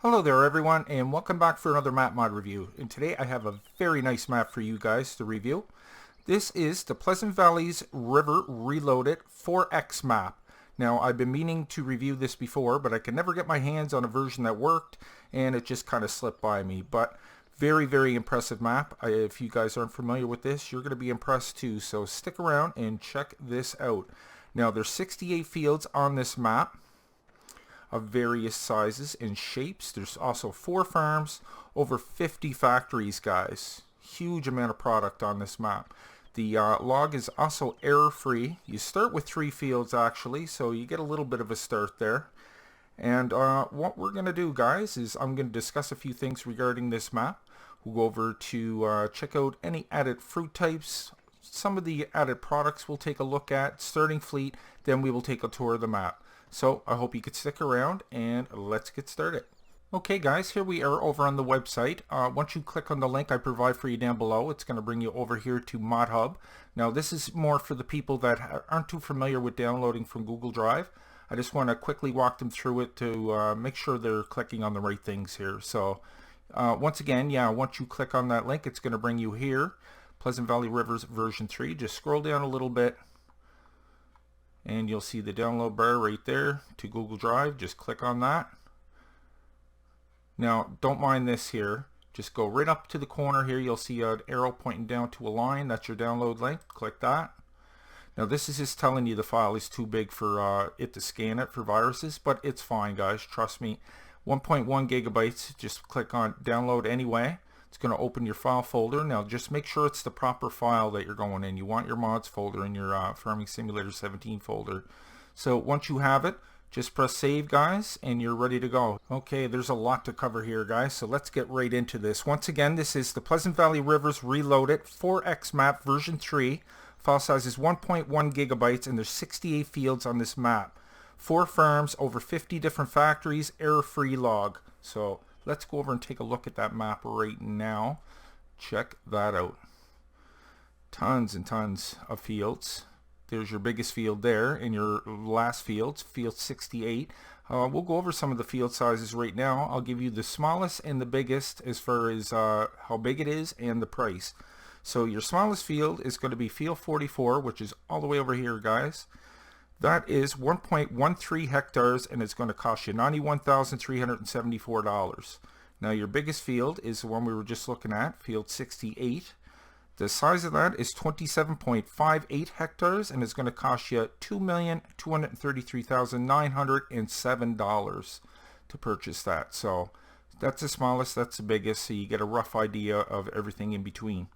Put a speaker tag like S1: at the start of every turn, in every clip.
S1: Hello there everyone, and welcome back for another map mod review. And today I have a very nice map for you guys to review. This is the Pleasant Valleys River Reloaded 4X map. Now I've been meaning to review this before, but I could never get my hands on a version that worked, and it just kind of slipped by me. But very impressive map. If you guys aren't familiar with this, you're going to be impressed too, so stick around and check this out. Now there's 68 fields on this map of various sizes and shapes. There's also 4 farms, over 50 factories, guys. Huge amount of product on this map. The log is also error-free. You start with 3 fields actually, so you get a little bit of a start there. And what we're going to do, guys, is I'm going to discuss a few things regarding this map. We'll go over to check out any added fruit types, some of the added products we'll take a look at, starting fleet, then we will take a tour of the map. So I hope you could stick around and let's get started. Okay guys, here we are over on the website. Once you click on the link I provide for you down below, it's going to bring you over here to Mod Hub. Now this is more for the people that aren't too familiar with downloading from Google Drive. I just want to quickly walk them through it to make sure they're clicking on the right things here. So once again, once you click on that link, it's going to bring you here. Pleasant Valley Rivers version 3. Just scroll down a little bit and you'll see the download bar right there to Google Drive. Just click on that. Now don't mind this here, just go right up to the corner here. You'll see an arrow pointing down to a line. That's your download link. Click that. Now this is just telling you the file is too big for it to scan it for viruses, but it's fine guys, trust me. 1.1 gigabytes. Just click on download anyway. It's going to open your file folder. Now just make sure it's the proper file that you're going in. You want your mods folder in your Farming Simulator 17 folder. So once you have it, just press save guys and you're ready to go. Okay, there's a lot to cover here guys, so let's get right into this. Once again, this is the Pleasant Valley Rivers Reloaded 4X map version 3. File size is 1.1 gigabytes and there's 68 fields on this map. 4 farms, over 50 different factories, error-free log. So let's go over and take a look at that map right now. Check that out. Tons and tons of fields. There's your biggest field there, and your last field 68. We'll go over some of the field sizes right now. I'll give you the smallest and the biggest as far as how big it is and the price. So your smallest field is going to be field 44, which is all the way over here, guys. That is 1.13 hectares and it's going to cost you $91,374. Now your biggest field is the one we were just looking at, field 68. The size of that is 27.58 hectares and it's going to cost you $2,233,907 to purchase that. So that's the smallest, that's the biggest, so you get a rough idea of everything in between.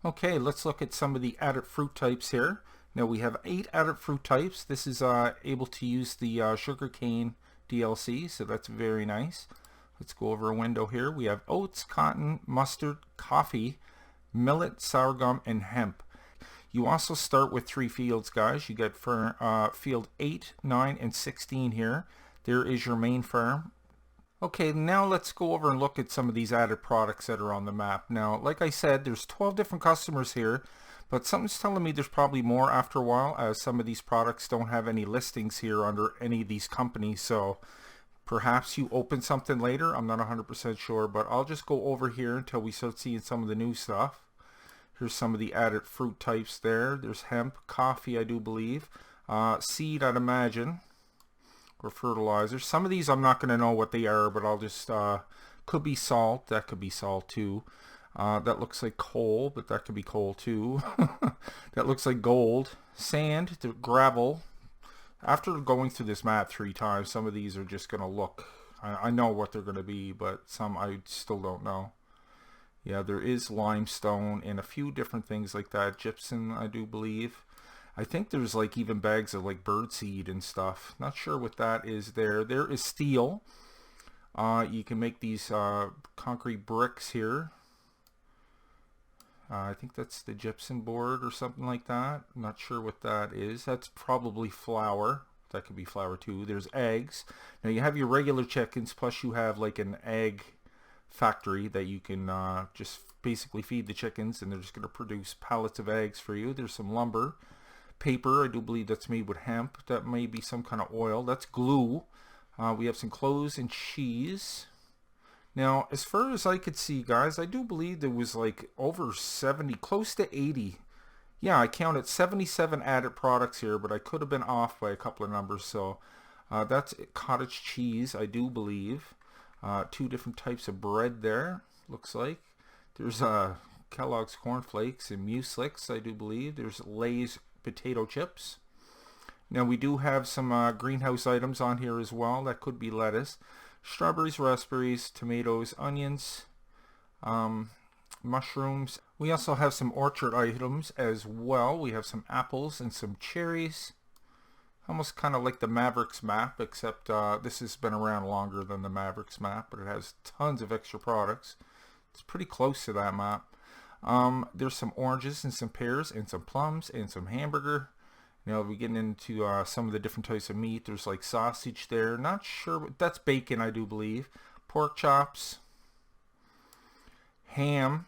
S1: Okay, let's look at some of the added fruit types here. Now we have 8 added fruit types. This is able to use the sugarcane DLC, so that's very nice. Let's go over a window here. We have oats, cotton, mustard, coffee, millet, sorghum, and hemp. You also start with 3 fields, guys. You get for field 8, 9, and 16 here. There is your main farm. Okay, now let's go over and look at some of these added products that are on the map. Now, like I said, there's 12 different customers here. But something's telling me there's probably more after a while, as some of these products don't have any listings here under any of these companies. So perhaps you open something later. I'm not 100% sure, but I'll just go over here until we start seeing some of the new stuff. Here's some of the added fruit types there. There's hemp, coffee, I do believe. Seed, I'd imagine, or fertilizer. Some of these I'm not going to know what they are, but I'll just, could be salt. That could be salt too. That looks like coal, but that could be coal too. That looks like gold. Sand, gravel. After going through this map 3 times, some of these are just going to look, I know what they're going to be, but some I still don't know. Yeah, there is limestone and a few different things like that. Gypsum, I do believe. I think there's like even bags of like birdseed and stuff. Not sure what that is there. There is steel. You can make these concrete bricks here. I think that's the gypsum board or something like that. I'm not sure what that is. That's probably flour. That could be flour too. There's eggs. Now you have your regular chickens, plus you have like an egg factory that you can just basically feed the chickens and they're just going to produce pallets of eggs for you. There's some lumber. Paper, I do believe that's made with hemp. That may be some kind of oil. That's glue. We have some clothes and cheese. Now, as far as I could see, guys, I do believe there was like over 70, close to 80. Yeah, I counted 77 added products here, but I could have been off by a couple of numbers. So that's cottage cheese, I do believe. Two different types of bread there, looks like. There's Kellogg's Corn Flakes and Mueslix, I do believe. There's Lay's potato chips. Now we do have some greenhouse items on here as well. That could be lettuce, strawberries, raspberries, tomatoes, onions, mushrooms. We also have some orchard items as well. We have some apples and some cherries. Almost kind of like the Mavericks map, except this has been around longer than the Mavericks map, but it has tons of extra products. It's pretty close to that map. There's some oranges and some pears and some plums and some hamburger. Now we're getting into some of the different types of meat. There's like sausage there. Not sure, but that's bacon, I do believe. Pork chops, ham.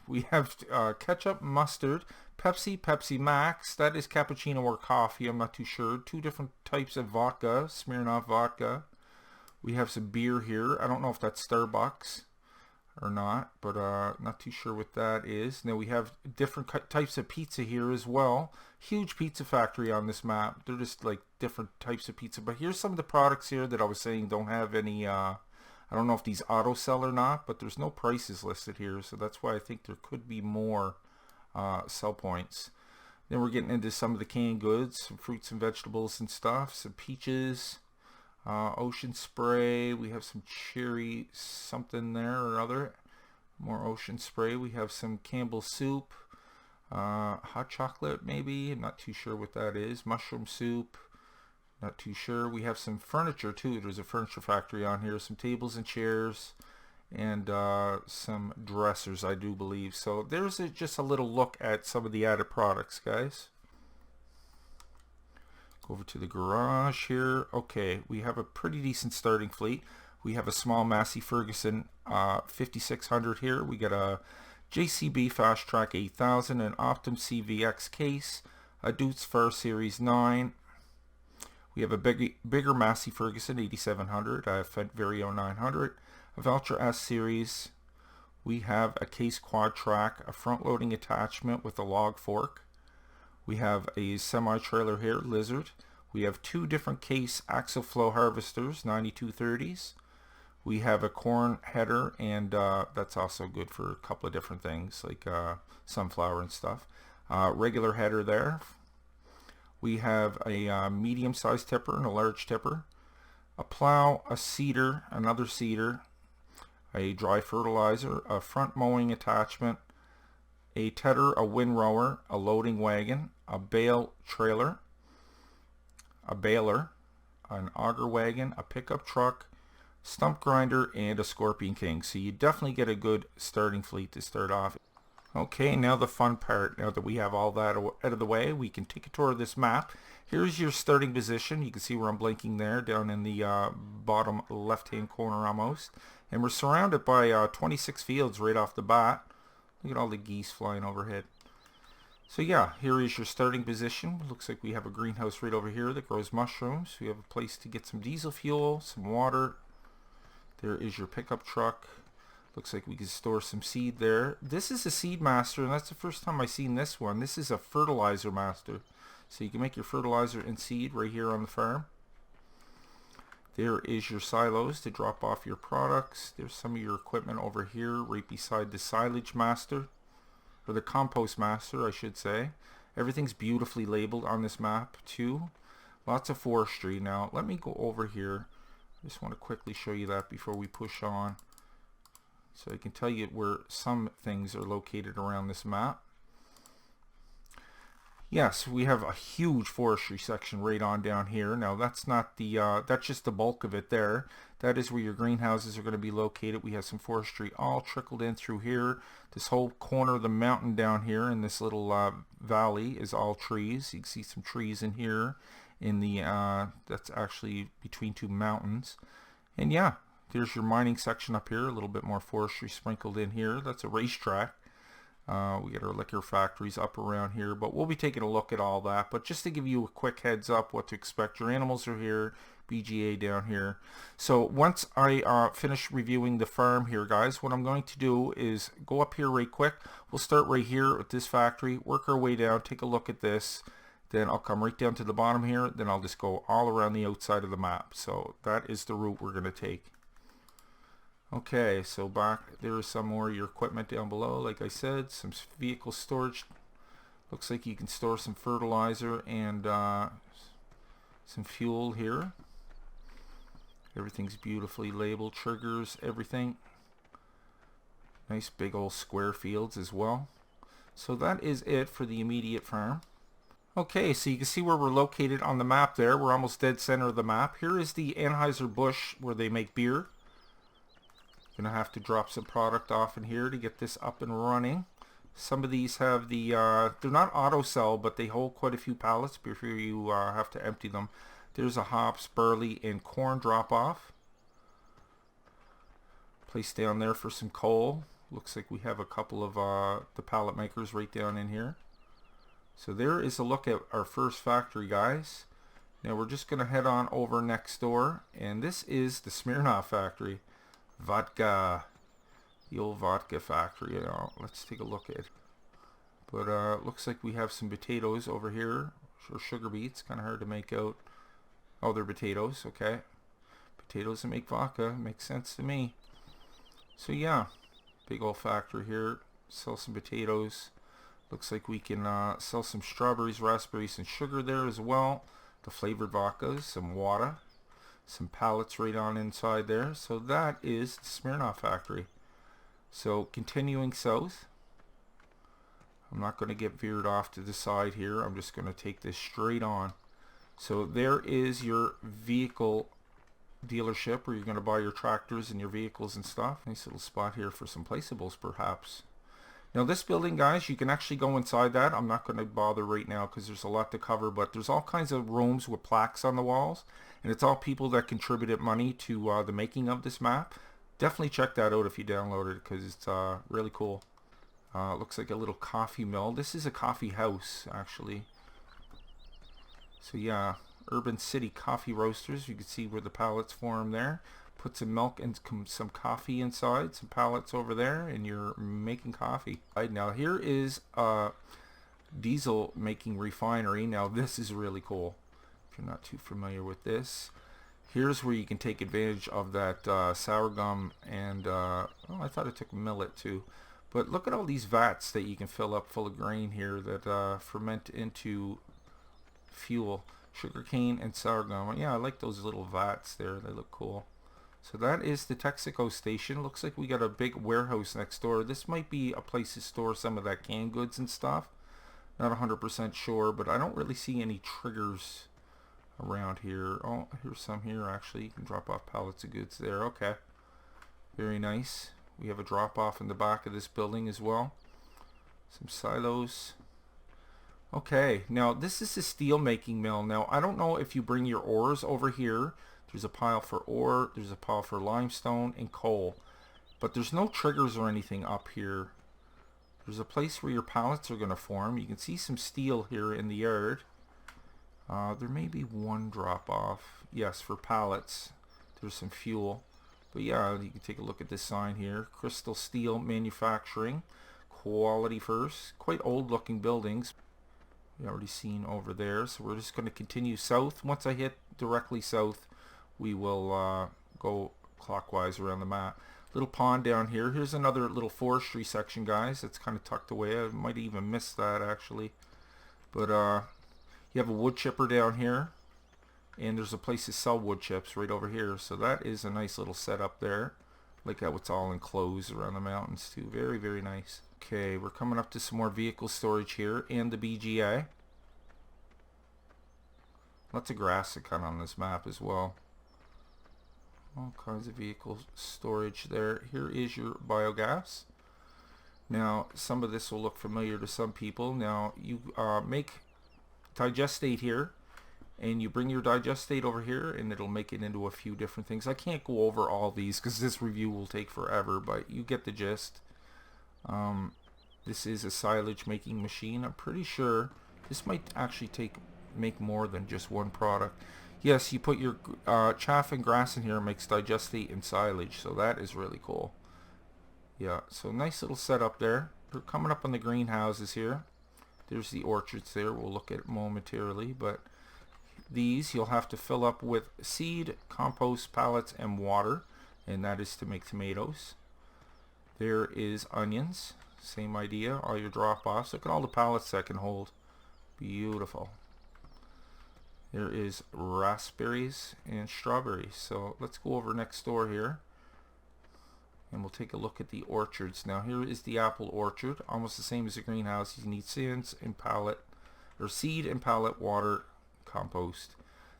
S1: We have ketchup, mustard, Pepsi, Pepsi Max. That is cappuccino or coffee. I'm not too sure. Two different types of vodka, Smirnoff vodka. We have some beer here. I don't know if that's Starbucks or not, but not too sure what that is. Now we have different types of pizza here as well. Huge pizza factory on this map. They're just like different types of pizza. But here's some of the products here that I was saying don't have any, I don't know if these auto sell or not, but there's no prices listed here. So that's why I think there could be more sell points. Then we're getting into some of the canned goods, some fruits and vegetables and stuff, some peaches, ocean spray. We have some cherry something there or other. More ocean spray. We have some Campbell soup, hot chocolate maybe. I'm not too sure what that is. Mushroom soup. Not too sure. We have some furniture too. There's a furniture factory on here. Some tables and chairs and some dressers, I do believe. So there's just a little look at some of the added products, guys. Over to the garage here. Okay, we have a pretty decent starting fleet. We have a small Massey Ferguson 5600 here. We got a JCB Fast Track 8000, an Optum CVX case, a Dutz Fur Series 9. We have a bigger Massey Ferguson 8700, a Fendt Vario 900, a Valtra S Series. We have a case quad track, a front loading attachment with a log fork. We have a semi-trailer here, Lizard. We have two different case axle flow harvesters, 9230s. We have a corn header, and that's also good for a couple of different things, like sunflower and stuff. Regular header there. We have a medium-sized tipper and a large tipper. A plow, a seeder, another seeder, a dry fertilizer, a front mowing attachment, a tedder, a windrower, a loading wagon, a bale trailer, a baler, an auger wagon, a pickup truck, stump grinder, and a Scorpion King. So you definitely get a good starting fleet to start off. Okay, now the fun part. Now that we have all that out of the way, we can take a tour of this map. Here's your starting position. You can see where I'm blinking there, down in the bottom left-hand corner almost. And we're surrounded by 26 fields right off the bat. Look at all the geese flying overhead. So yeah, here is your starting position. Looks like we have a greenhouse right over here that grows mushrooms. We have a place to get some diesel fuel, some water. There is your pickup truck. Looks like we can store some seed there. This is a seed master, and that's the first time I've seen this one. This is a fertilizer master. So you can make your fertilizer and seed right here on the farm. There is your silos to drop off your products. There's some of your equipment over here right beside the silage master, or the compost master I should say. Everything's beautifully labeled on this map too. Lots of forestry. Now let me go over here. I just want to quickly show you that before we push on, so I can tell you where some things are located around this map. Yes, we have a huge forestry section right on down here. Now that's not the, that's just the bulk of it there. That is where your greenhouses are going to be located. We have some forestry all trickled in through here. This whole corner of the mountain down here in this little valley is all trees. You can see some trees in here in the, that's actually between two mountains. And yeah, there's your mining section up here. A little bit more forestry sprinkled in here. That's a racetrack. We got our liquor factories up around here, but we'll be taking a look at all that. But just to give you a quick heads up what to expect, your animals are here BGA down here. So once I finish reviewing the farm here, guys, what I'm going to do is go up here right quick. We'll start right here at this factory, work our way down, take a look at this. Then I'll come right down to the bottom here. Then I'll just go all around the outside of the map. So that is the route we're going to take. Okay, so back there is some more of your equipment down below. Like I said, some vehicle storage. Looks like you can store some fertilizer and some fuel here. Everything's beautifully labeled, triggers, everything. Nice big old square fields as well. So that is it for the immediate farm. Okay, so you can see where we're located on the map there. We're almost dead center of the map. Here is the Anheuser-Busch where they make beer. Gonna have to drop some product off in here to get this up and running. Some of these have the, they're not auto sell, but they hold quite a few pallets before you have to empty them. There's a hops, barley, and corn drop off. Place down there for some coal. Looks like we have a couple of the pallet makers right down in here. So there is a look at our first factory, guys. Now we're just gonna head on over next door, and this is the Smirnoff factory. Vodka, the old vodka factory. You know, let's take a look at it. But looks like we have some potatoes over here, or sugar beets. Kind of hard to make out. Oh, they're potatoes. Okay, potatoes that make vodka makes sense to me. So yeah, big old factory here. Sell some potatoes. Looks like we can sell some strawberries, raspberries, and sugar there as well. The flavored vodkas, some water. Some pallets right on inside there. So that is the Smirnoff factory. So continuing south. I'm not going to get veered off to the side here. I'm just going to take this straight on. So there is your vehicle dealership where you're going to buy your tractors and your vehicles and stuff. Nice little spot here for some placeables perhaps. Now this building, guys, you can actually go inside that. I'm not going to bother right now because there's a lot to cover, but there's all kinds of rooms with plaques on the walls, and it's all people that contributed money to the making of this map. Definitely check that out if you download it because it's really cool. Looks like a little coffee mill. This is a coffee house actually. So yeah, Urban City Coffee Roasters. You can see where the pallets form there. Put some milk and some coffee inside, some pallets over there, and you're making coffee. Right, now here is a diesel making refinery. Now this is really cool. If you're not too familiar with this, here's where you can take advantage of that sorghum and oh, I thought it took millet too. But look at all these vats that you can fill up full of grain here that ferment into fuel. Sugarcane and sorghum. Yeah, I like those little vats there. They look cool. So that is the Texaco station. Looks like we got a big warehouse next door. This might be a place to store some of that canned goods and stuff. Not 100% sure, but I don't really see any triggers around here. Oh, here's some here actually. You can drop off pallets of goods there. Okay. Very nice. We have a drop off in the back of this building as well. Some silos. Okay, now this is a steel making mill. Now I don't know if you bring your ores over here. There's a pile for ore, there's a pile for limestone and coal. But there's no triggers or anything up here. There's a place where your pallets are going to form. You can see some steel here in the yard. There may be one drop off. Yes, for pallets. There's some fuel. But yeah, you can take a look at this sign here. Crystal Steel Manufacturing. Quality first. Quite old looking buildings. We already seen over there. So we're just going to continue south. Once I hit directly south, we will go clockwise around the map. Little pond down here. Here's another little forestry section, guys. It's kind of tucked away. I might even miss that actually. But you have a wood chipper down here. And there's a place to sell wood chips right over here. So that is a nice little setup there. Like how it's all enclosed around the mountains too. Very, very nice. Okay, we're coming up to some more vehicle storage here and the BGA. Lots of grass to cut on this map as well. All kinds of vehicle storage there. Here is your biogas. Now, some of this will look familiar to some people. Now, you make digestate here, and you bring your digestate over here, and it'll make it into a few different things. I can't go over all these because this review will take forever, but you get the gist. This is a silage making machine. I'm pretty sure this might actually make more than just one product. Yes, you put your chaff and grass in here, it makes digestate and silage, so that is really cool. Yeah, so nice little setup there. We're coming up on the greenhouses here. There's the orchards there, we'll look at it momentarily, but these you'll have to fill up with seed, compost, pallets, and water, and that is to make tomatoes. There is onions, same idea, all your drop-offs. Look at all the pallets that can hold. Beautiful. There is raspberries and strawberries. So let's go over next door here and we'll take a look at the orchards. Now here is the apple orchard, almost the same as the greenhouse. You need seeds and pallet, or seed and pallet, water, compost.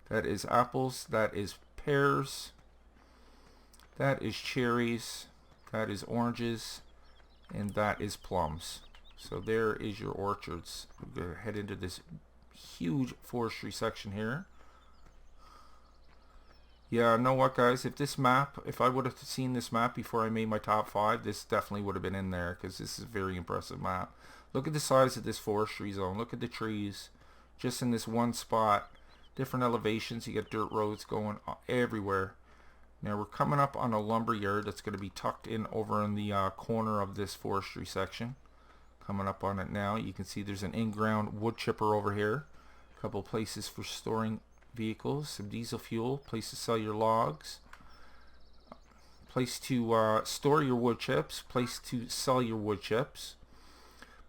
S1: That is apples, that is pears, that is cherries, that is oranges, and that is plums. So there is your orchards. We're going to head into this huge forestry section here. Yeah, you know what, guys, if I would have seen this map before I made my top 5, this definitely would have been in there, because this is a very impressive map. Look at the size of this forestry zone. Look at the trees just in this one spot. Different elevations. You get dirt roads going everywhere. Now we're coming up on a lumber yard that's going to be tucked in over in the corner of this forestry section. Coming up on it now. You can see there's an in-ground wood chipper over here. A couple places for storing vehicles, some diesel fuel, place to sell your logs, place to store your wood chips, place to sell your wood chips,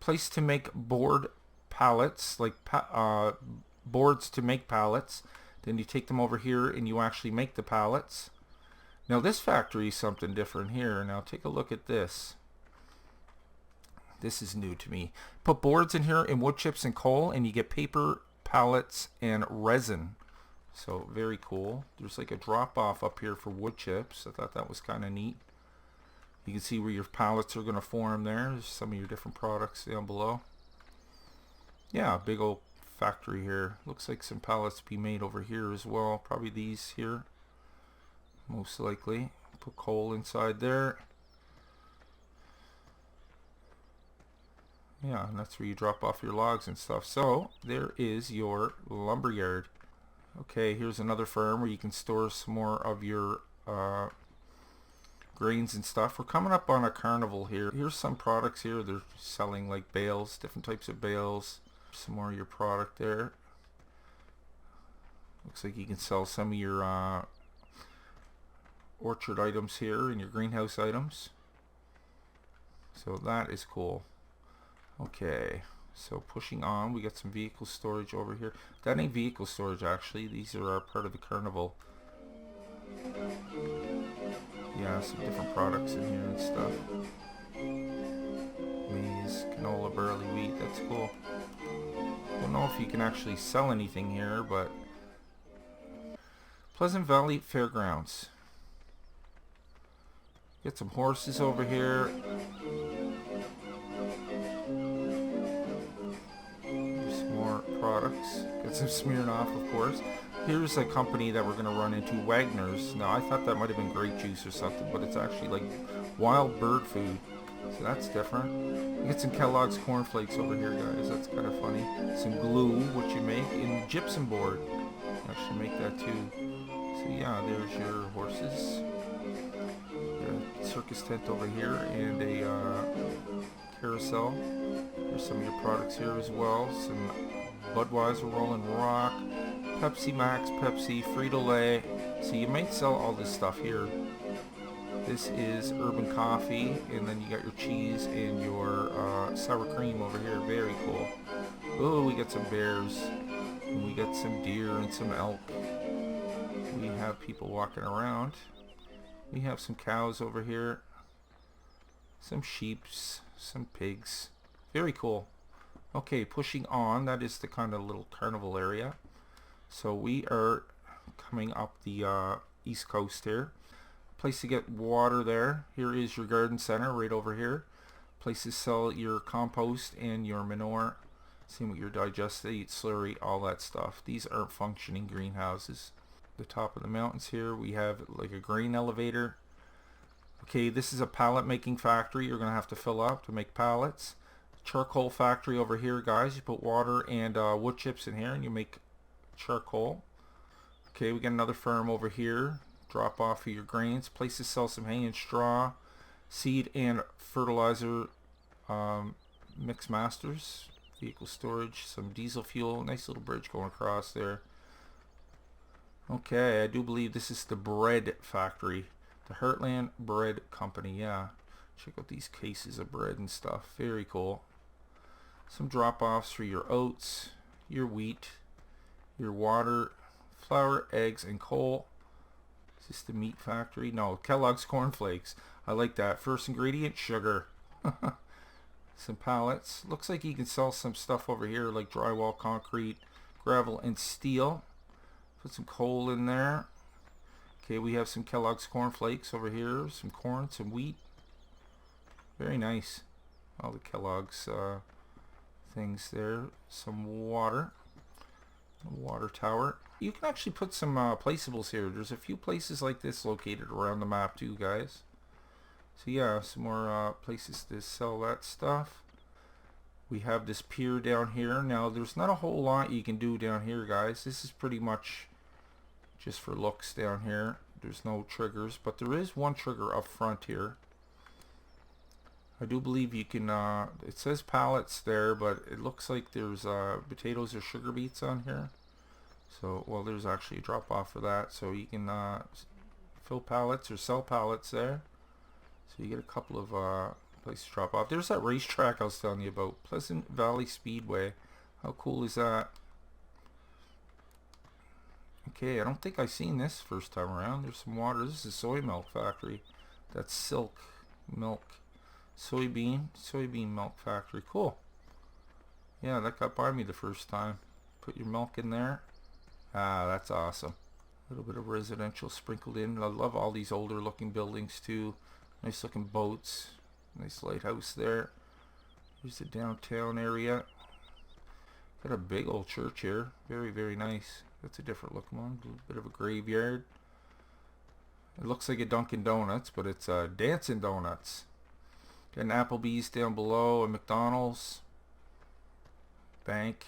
S1: place to make board pallets, like boards to make pallets. Then you take them over here and you actually make the pallets. Now this factory is something different here. Now take a look at this. This is new to me. Put boards in here and wood chips and coal, and you get paper, pallets, and resin. So very cool. There's like a drop off up here for wood chips. I thought that was kind of neat. You can see where your pallets are going to form there. There's some of your different products down below. Yeah, big old factory here. Looks like some pallets to be made over here as well. Probably these here, most likely. Put coal inside there. Yeah, and that's where you drop off your logs and stuff. So there is your lumber yard. Okay, here's another farm where you can store some more of your grains and stuff. We're coming up on a carnival here. Here's some products here. They're selling like bales, different types of bales. Some more of your product there. Looks like you can sell some of your orchard items here and your greenhouse items. So that is cool. Okay, so pushing on, we got some vehicle storage over here. That ain't vehicle storage actually. These are part of the carnival. Yeah, some different products in here and stuff. Maize, canola, barley, wheat. That's cool. Don't know if you can actually sell anything here, but Pleasant Valley Fairgrounds. Get some horses over here. Here's some more products. Got some Smirnoff, of course. Here's a company that we're going to run into, Wagner's. Now, I thought that might have been grape juice or something, but it's actually like wild bird food. So that's different. You get some Kellogg's cornflakes over here, guys. That's kind of funny. Some glue, what you make, and gypsum board. You actually make that too. So yeah, there's your horses. Your circus tent over here, and a carousel. There's some of your products here as well. Some Budweiser Rolling Rock, Pepsi Max, Pepsi, Frito-Lay. So you might sell all this stuff here. This is Urban Coffee, and then you got your cheese and your sour cream over here. Very cool. Oh, we got some bears, and we got some deer and some elk. We have people walking around. We have some cows over here, some sheeps, some pigs. Very cool. Okay, pushing on. That is the kind of little carnival area. So we are coming up the east coast here. Place to get water there. Here is your garden center right over here. Place to sell your compost and your manure. Same with your digestate, slurry, all that stuff. These aren't functioning greenhouses. The top of the mountains here, we have like a grain elevator. Okay, this is a pallet making factory. You're going to have to fill up to make pallets. Charcoal factory over here, guys. You put water and wood chips in here and you make charcoal. Okay, we got another farm over here. Drop off of your grains. Places sell some hay and straw, seed and fertilizer mix masters, vehicle storage, some diesel fuel. Nice little bridge going across there. Okay, I do believe this is the bread factory, the Heartland Bread Company. Yeah, check out these cases of bread and stuff. Very cool. Some drop-offs for your oats, your wheat, your water, flour, eggs, and coal. Is this the meat factory? No, Kellogg's cornflakes. I like that. First ingredient, sugar. Some pallets. Looks like you can sell some stuff over here like drywall, concrete, gravel, and steel. Put some coal in there. Okay, we have some Kellogg's cornflakes over here. Some corn, some wheat. Very nice. All the Kellogg's things there. Some water. A water tower. You can actually put some placeables here. There's a few places like this located around the map too, guys. So yeah, some more places to sell that stuff. We have this pier down here. Now there's not a whole lot you can do down here, guys. This is pretty much just for looks down here. There's no triggers, but there is one trigger up front here. I do believe you can, it says pallets there, but it looks like there's potatoes or sugar beets on here. So, well, there's actually a drop off for that. So you can fill pallets or sell pallets there. So you get a couple of places to drop off. There's that racetrack I was telling you about, Pleasant Valley Speedway. How cool is that? Okay, I don't think I've seen this first time around. There's some water. This is a soy milk factory. That's silk milk. Soybean milk factory. Cool. Yeah, that got by me the first time. Put your milk in there. Ah, that's awesome. A little bit of residential sprinkled in. I love all these older looking buildings too. Nice looking boats. Nice lighthouse there. Here's the downtown area. Got a big old church here. Very, very nice. That's a different looking one. A little bit of a graveyard. It looks like a Dunkin' Donuts, but it's Dancing Donuts. Got an Applebee's down below, a McDonald's, bank.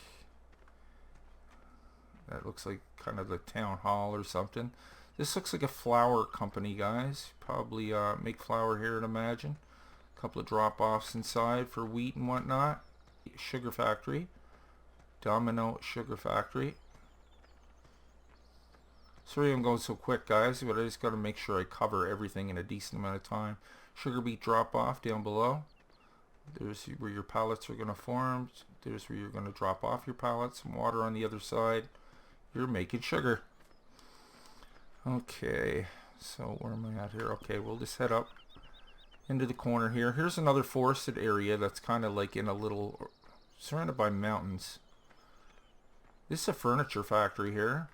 S1: That looks like kind of the town hall or something. This looks like a flour company, guys. Probably make flour here, I'd imagine. A couple of drop-offs inside for wheat and whatnot. Sugar factory. Domino Sugar Factory. Sorry I'm going so quick, guys, but I just got to make sure I cover everything in a decent amount of time. Sugar beet drop off down below. There's where your pallets are going to form. There's where you're going to drop off your pallets. Some water on the other side. You're making sugar. Okay, so where am I at here? Okay, we'll just head up into the corner here. Here's another forested area that's kind of like in a little, surrounded by mountains. This is a furniture factory here.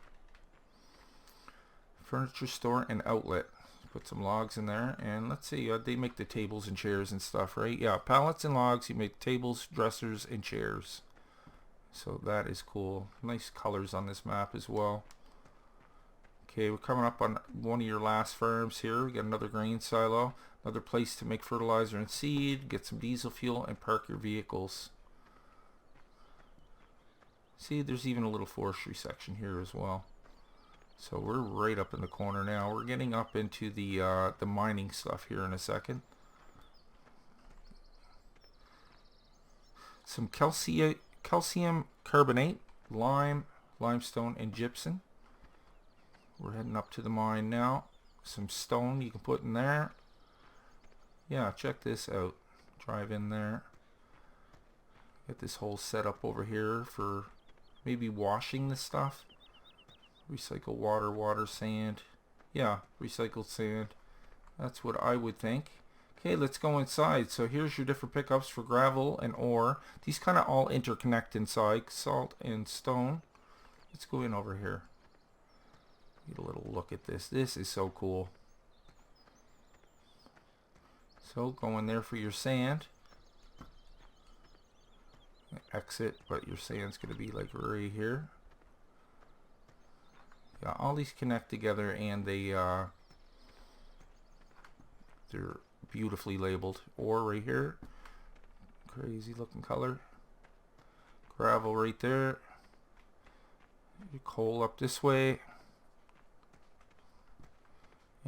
S1: Furniture store and outlet. Put some logs in there, and let's see, they make the tables and chairs and stuff, right? Yeah, pallets and logs. You make tables, dressers, and chairs. So that is cool. Nice colors on this map as well. Okay, we're coming up on one of your last farms here. We got another grain silo, another place to make fertilizer and seed, get some diesel fuel, and park your vehicles. See, there's even a little forestry section here as well. So we're right up in the corner now. We're getting up into the mining stuff here in a second. Some calcium carbonate, limestone, and gypsum. We're heading up to the mine now. Some stone you can put in there. Yeah, check this out. Drive in there. Get this whole setup over here for maybe washing this stuff. Recycle water, sand. Yeah, recycled sand. That's what I would think. Okay, let's go inside. So here's your different pickups for gravel and ore. These kind of all interconnect inside. Salt and stone. Let's go in over here. Get a little look at this. This is so cool. So go in there for your sand. Exit, but your sand's going to be like right here. Yeah, all these connect together, and they're beautifully labeled. Ore right here, crazy looking color. Gravel right there. Your coal up this way.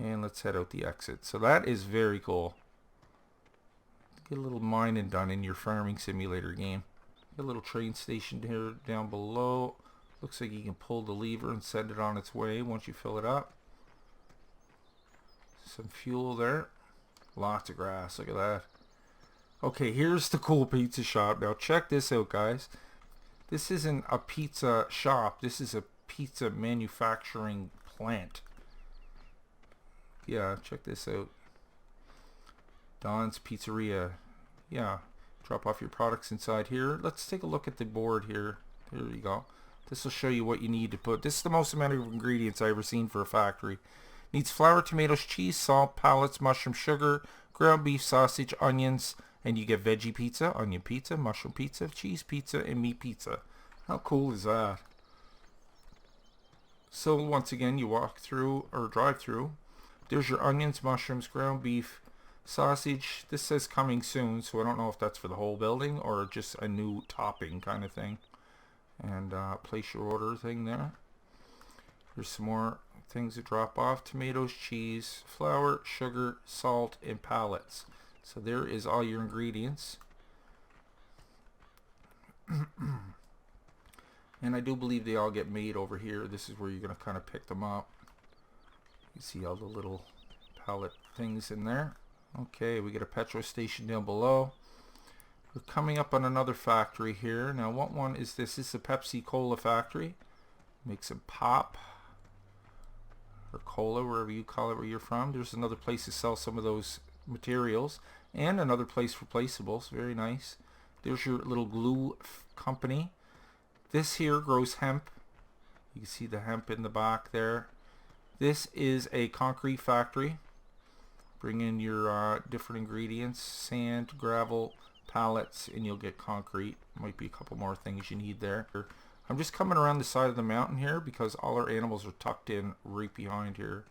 S1: And let's head out the exit. So that is very cool. Get a little mining done in your farming simulator game. Get a little train station here down below. Looks like you can pull the lever and send it on its way once you fill it up. Some fuel there. Lots of grass. Look at that. Okay, here's the cool pizza shop. Now check this out, guys. This isn't a pizza shop. This is a pizza manufacturing plant. Yeah, check this out. Don's Pizzeria. Yeah, drop off your products inside here. Let's take a look at the board here. There you go. This will show you what you need to put. This is the most amount of ingredients I've ever seen for a factory. Needs flour, tomatoes, cheese, salt, pallets, mushroom, sugar, ground beef, sausage, onions, and you get veggie pizza, onion pizza, mushroom pizza, cheese pizza, and meat pizza. How cool is that? So once again, you walk through or drive through. There's your onions, mushrooms, ground beef, sausage. This says coming soon, so I don't know if that's for the whole building or just a new topping kind of thing. And place your order thing there. There's some more things to drop off. Tomatoes, cheese, flour, sugar, salt, and pallets. So there is all your ingredients. And I do believe they all get made over here. This is where you're going to kind of pick them up. You see all the little pallet things in there. Okay, we get a petrol station down below. We're coming up on another factory here. Now what one is this? This is a Pepsi Cola factory. Makes some pop or cola, wherever you call it where you're from. There's another place to sell some of those materials and another place for placeables. Very nice. There's your little glue company. This here grows hemp. You can see the hemp in the back there. This is a concrete factory. Bring in your different ingredients, sand, gravel, pallets, and you'll get concrete. Might be a couple more things you need there. I'm just coming around the side of the mountain here because all our animals are tucked in right behind here.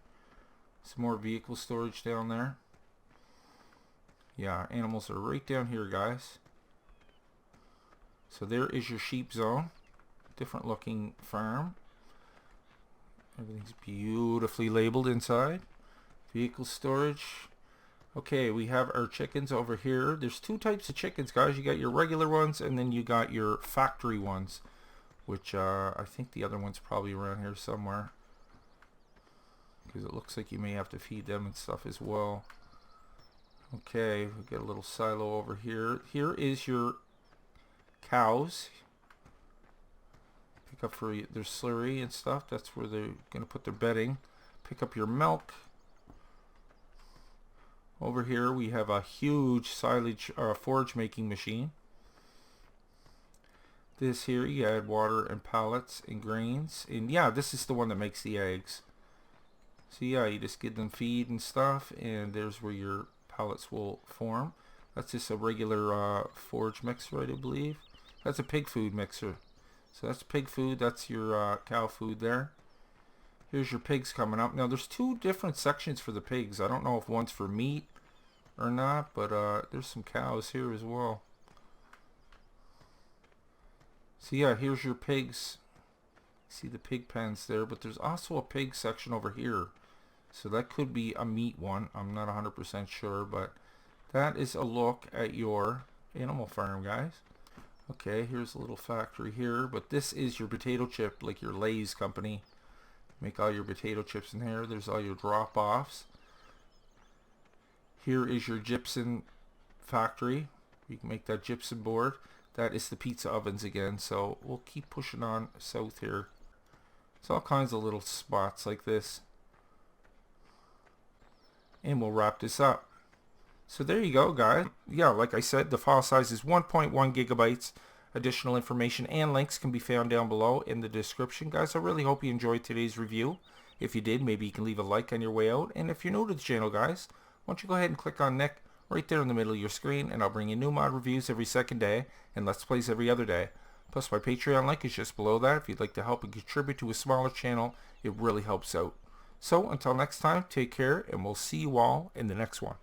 S1: Some more vehicle storage down there. Yeah, animals are right down here, guys. So there is your sheep zone. Different looking farm. Everything's beautifully labeled inside. Vehicle storage. Okay, we have our chickens over here. There's two types of chickens, guys. You got your regular ones and then you got your factory ones, which I think the other one's probably around here somewhere because it looks like you may have to feed them and stuff as well. Okay, we get a little silo over here. Here is your cows. Pick up for their slurry and stuff. That's where they're going to put their bedding. Pick up your milk. Over here we have a huge silage forage making machine. This here you add water and pallets and grains. And yeah, this is the one that makes the eggs. So yeah, you just give them feed and stuff, and there's where your pallets will form. That's just a regular forage mixer, I do believe. That's a pig food mixer. So that's pig food. That's your cow food there. Here's your pigs coming up. Now there's two different sections for the pigs. I don't know if one's for meat or not, but there's some cows here as well. So yeah, here's your pigs. See the pig pens there, but there's also a pig section over here. So that could be a meat one. I'm not 100% sure, but that is a look at your animal farm, guys. Okay, here's a little factory here, but this is your potato chip, like your Lay's company. Make all your potato chips in here. There's all your drop-offs. Here is your gypsum factory. You can make that gypsum board. That is the pizza ovens again, so we'll keep pushing on south here. It's all kinds of little spots like this. And we'll wrap this up. So there you go, guys. Yeah, like I said, the file size is 1.1 gigabytes. Additional information and links can be found down below in the description. Guys, I really hope you enjoyed today's review. If you did, maybe you can leave a like on your way out. And if you're new to the channel, guys, why don't you go ahead and click on Nick right there in the middle of your screen, and I'll bring you new mod reviews every second day and Let's Plays every other day. Plus, my Patreon link is just below that. If you'd like to help and contribute to a smaller channel, it really helps out. So, until next time, take care, and we'll see you all in the next one.